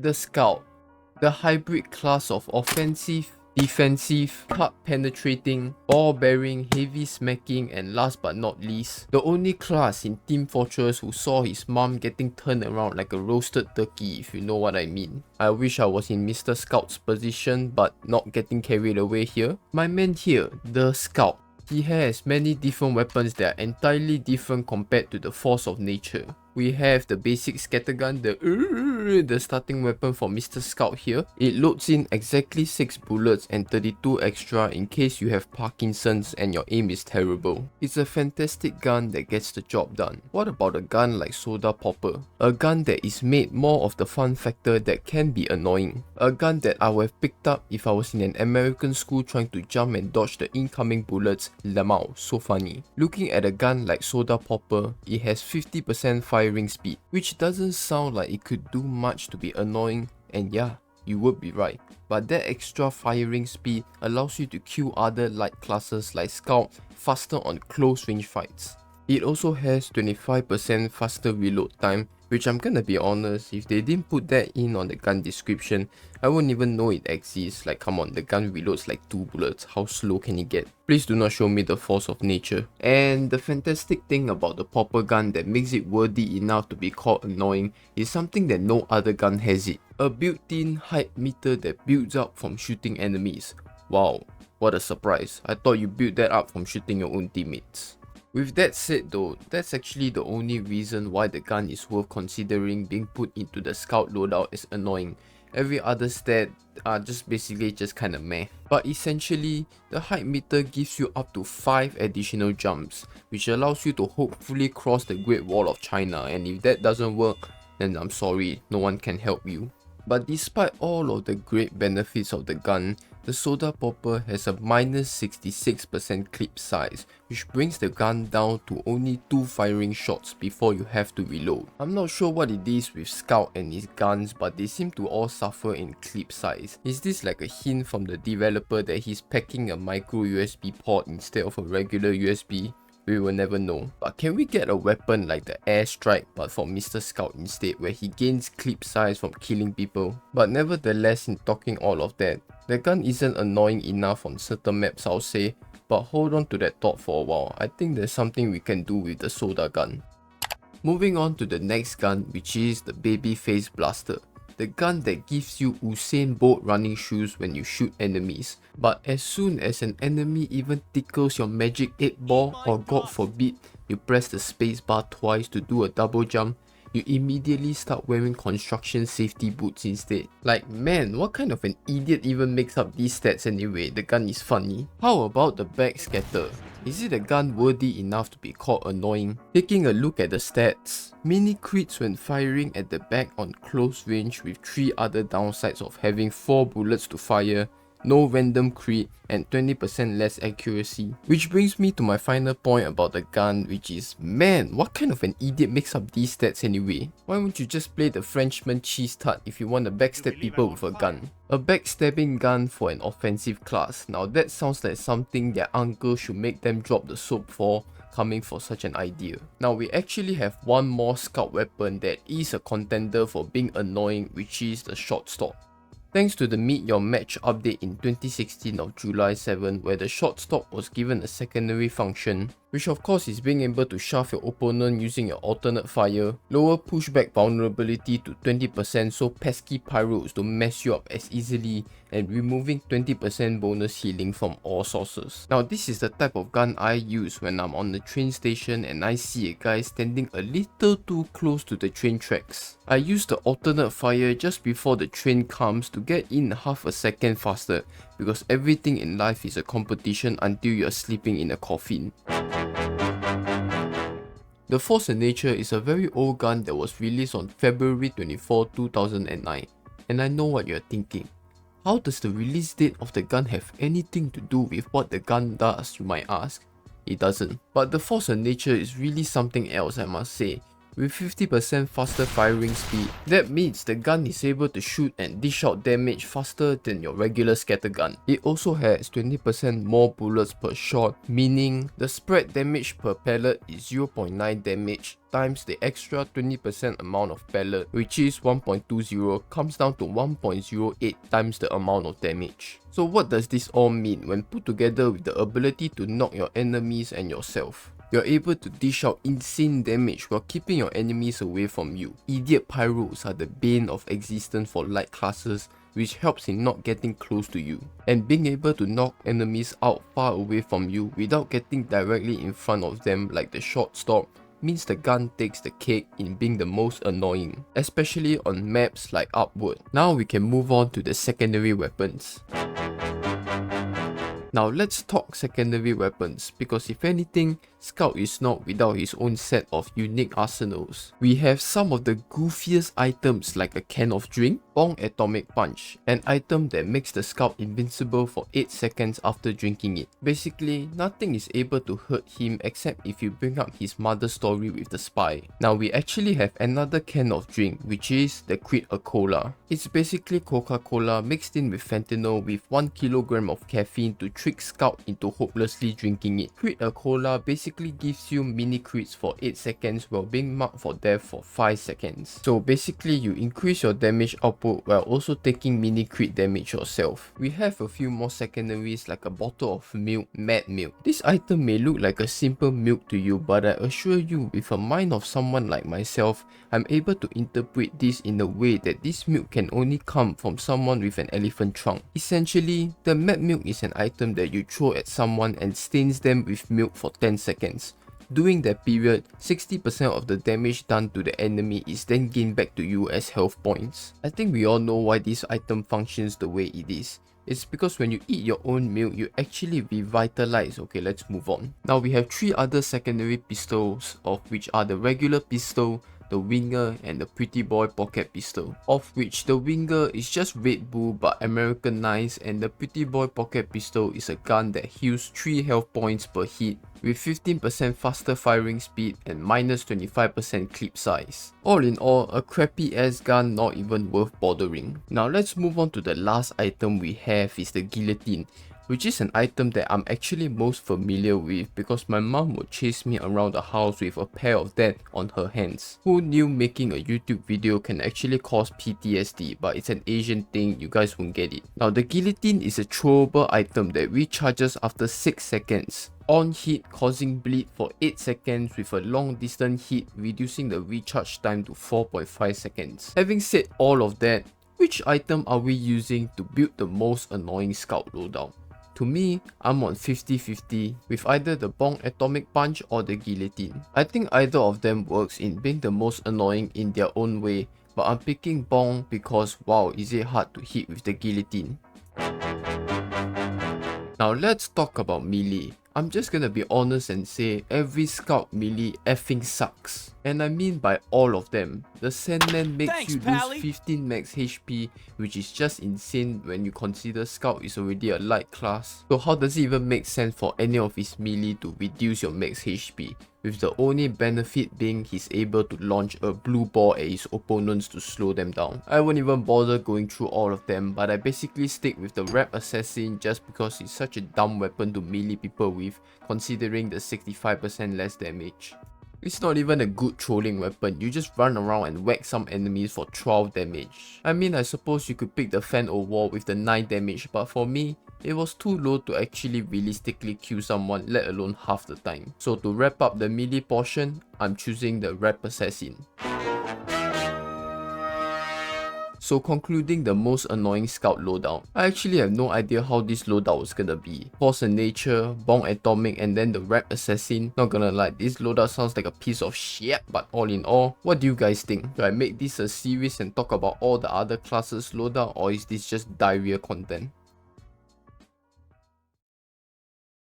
The Scout, the hybrid class of offensive, defensive, cut penetrating, ball bearing, heavy smacking, and last but not least, the only class in Team Fortress who saw his mom getting turned around like a roasted turkey, if you know what I mean. I wish I was in Mr. Scout's position, but not getting carried away here. My man here, the Scout, he has many different weapons that are entirely different compared to the force of nature. We have the basic scattergun, the starting weapon for Mr. Scout here. It loads in exactly 6 bullets and 32 extra in case you have Parkinson's and your aim is terrible. It's a fantastic gun that gets the job done. What about a gun like Soda Popper? A gun that is made more of the fun factor that can be annoying. A gun that I would have picked up if I was in an American school trying to jump and dodge the incoming bullets. Lamau, so funny. Looking at a gun like Soda Popper, it has 50% firing speed, which doesn't sound like it could do much to be annoying, and yeah, you would be right. But that extra firing speed allows you to kill other light classes like Scout faster on close range fights. It also has 25% faster reload time, which I'm gonna be honest, if they didn't put that in on the gun description, I wouldn't even know it exists. Like, come on, the gun reloads like 2 bullets, how slow can it get? Please do not show me the force of nature. And the fantastic thing about the Popper gun that makes it worthy enough to be called annoying is something that no other gun has it. A built-in hype meter that builds up from shooting enemies. Wow, what a surprise. I thought you built that up from shooting your own teammates. With that said though, that's actually the only reason why the gun is worth considering being put into the Scout loadout as annoying. Every other stat are just basically just kinda meh. But essentially, the hype meter gives you up to 5 additional jumps, which allows you to hopefully cross the Great Wall of China, and if that doesn't work, then I'm sorry, no one can help you. But despite all of the great benefits of the gun, the Soda Popper has a minus 66% clip size, which brings the gun down to only 2 firing shots before you have to reload. I'm not sure what it is with Scout and his guns, but they seem to all suffer in clip size. Is this like a hint from the developer that he's packing a micro USB port instead of a regular USB? We will never know. But can we get a weapon like the airstrike but for Mr. Scout instead, where he gains clip size from killing people? But nevertheless, in talking all of that, the gun isn't annoying enough on certain maps, I'll say, but hold on to that thought for a while. I think there's something we can do with the Soda gun. Moving on to the next gun, which is the Babyface Blaster. The gun that gives you Usain Bolt running shoes when you shoot enemies. But as soon as an enemy even tickles your magic 8 ball, or god forbid, you press the spacebar twice to do a double jump, you immediately start wearing construction safety boots instead. Like, man, what kind of an idiot even makes up these stats anyway? The gun is funny. How about the back scatter? Is it a gun worthy enough to be called annoying? Taking a look at the stats, mini crits when firing at the back on close range with 3 other downsides of having 4 bullets to fire, no random crit, and 20% less accuracy. Which brings me to my final point about the gun, which is, man, what kind of an idiot makes up these stats anyway? Why won't you just play the Frenchman cheese tart if you want to backstab people with a gun? A backstabbing gun for an offensive class. Now that sounds like something their uncle should make them drop the soap for, coming for such an idea. Now we actually have one more Scout weapon that is a contender for being annoying, which is the short stop. Thanks to the Meet Your Match update in 2016 of July 7, where the short stop was given a secondary function, which of course is being able to shove your opponent using your alternate fire, lower pushback vulnerability to 20% so pesky pyros don't mess you up as easily, and removing 20% bonus healing from all sources. Now this is the type of gun I use when I'm on the train station and I see a guy standing a little too close to the train tracks. I use the alternate fire just before the train comes to get in half a second faster, because everything in life is a competition until you're sleeping in a coffin. The Force of Nature is a very old gun that was released on February 24, 2009. And I know what you're thinking. How does the release date of the gun have anything to do with what the gun does, you might ask? It doesn't. But the Force of Nature is really something else, I must say. with 50% faster firing speed. That means the gun is able to shoot and dish out damage faster than your regular scatter gun. It also has 20% more bullets per shot, meaning the spread damage per pellet is 0.9 damage times the extra 20% amount of pellet, which is 1.20, comes down to 1.08 times the amount of damage. So what does this all mean when put together with the ability to knock your enemies and yourself? You're able to dish out insane damage while keeping your enemies away from you. Idiot pyros are the bane of existence for light classes, which helps in not getting close to you. And being able to knock enemies out far away from you without getting directly in front of them like the short stop means the gun takes the cake in being the most annoying, especially on maps like Upward. Now we can move on to the secondary weapons. Now let's talk secondary weapons, because if anything, Scout is not without his own set of unique arsenals. We have some of the goofiest items like a can of drink, Bong Atomic Punch, an item that makes the Scout invincible for 8 seconds after drinking it. Basically, nothing is able to hurt him except if you bring up his mother story with the spy. Now we actually have another can of drink, which is the Quid a Cola. It's basically Coca-Cola mixed in with fentanyl with 1 kilogram of caffeine to trick Scout into hopelessly drinking it. Quid a Cola basically gives you mini crits for 8 seconds while being marked for death for 5 seconds. So basically you increase your damage output while also taking mini crit damage yourself. We have a few more secondaries like a bottle of milk, Mad Milk. This item may look like a simple milk to you, but I assure you, with a mind of someone like myself, I'm able to interpret this in a way that this milk can only come from someone with an elephant trunk. Essentially, the Mad Milk is an item that you throw at someone and stains them with milk for 10 seconds. During that period, 60% of the damage done to the enemy is then gained back to you as health points. I think we all know why this item functions the way it is. It's because when you eat your own milk, you actually revitalize. Okay, let's move on. Now we have 3 other secondary pistols, of which are the regular pistol, the Winger, and the Pretty Boy pocket pistol, of which the Winger is just Red Bull but Americanized, and the Pretty Boy pocket pistol is a gun that heals 3 health points per hit with 15% faster firing speed and minus 25% clip size. All in all, a crappy ass gun not even worth bothering. Now let's move on to the last item we have, is the Guillotine, which is an item that I'm actually most familiar with because my mom would chase me around the house with a pair of that on her hands. Who knew making a YouTube video can actually cause PTSD, but it's an Asian thing, you guys won't get it. Now the Guillotine is a throwable item that recharges after 6 seconds. On hit, causing bleed for 8 seconds with a long distance hit, reducing the recharge time to 4.5 seconds. Having said all of that, which item are we using to build the most annoying Scout loadout? To me, I'm on 50-50 with either the Bong Atomic Punch or the Guillotine. I think either of them works in being the most annoying in their own way, but I'm picking Bong because wow, is it hard to hit with the Guillotine. Now let's talk about melee. I'm just gonna be honest and say every Scout melee effing sucks. And I mean by all of them. The Sandman makes you lose 15 max HP, which is just insane when you consider Scout is already a light class. So how does it even make sense for any of his melee to reduce your max HP? With the only benefit being he's able to launch a blue ball at his opponents to slow them down. I won't even bother going through all of them, but I basically stick with the Rap Assassin just because it's such a dumb weapon to melee people with, considering the 65% less damage. It's not even a good trolling weapon, you just run around and whack some enemies for 12 damage. I mean, I suppose you could pick the Fan o' War with the 9 damage, but for me, it was too low to actually realistically kill someone, let alone half the time. So to wrap up the melee portion, I'm choosing the Rap Assassin. So concluding the most annoying Scout loadout, I actually have no idea how this loadout was gonna be. Force of Nature, Bong Atomic, and then the Rap Assassin. Not gonna lie, this loadout sounds like a piece of shit, but all in all, what do you guys think? Do I make this a series and talk about all the other classes loadout, or is this just diarrhea content?